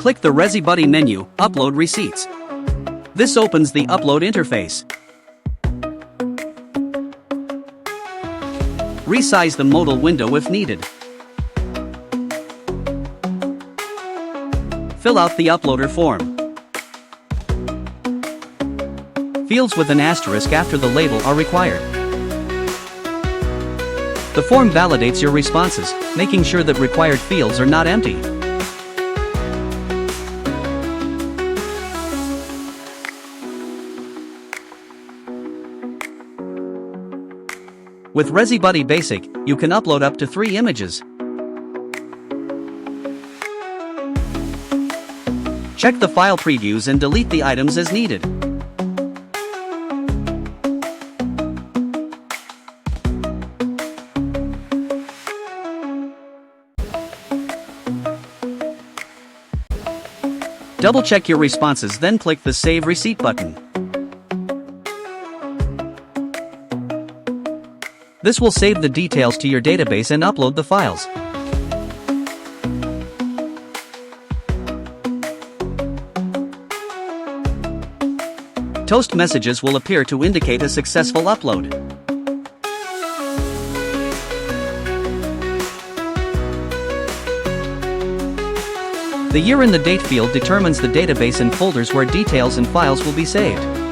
Click the ResiBuddy menu, Upload Receipts. This opens the Upload interface. Resize the modal window if needed. Fill out the uploader form. Fields with an asterisk after the label are required. The form validates your responses, making sure that required fields are not empty. With ResiBuddy Basic, you can upload up to 3 images. Check the file previews and delete the items as needed. Double-check your responses, then click the Save Receipt button. This will save the details to your database and upload the files. Toast messages will appear to indicate a successful upload. The year in the date field determines the database and folders where details and files will be saved.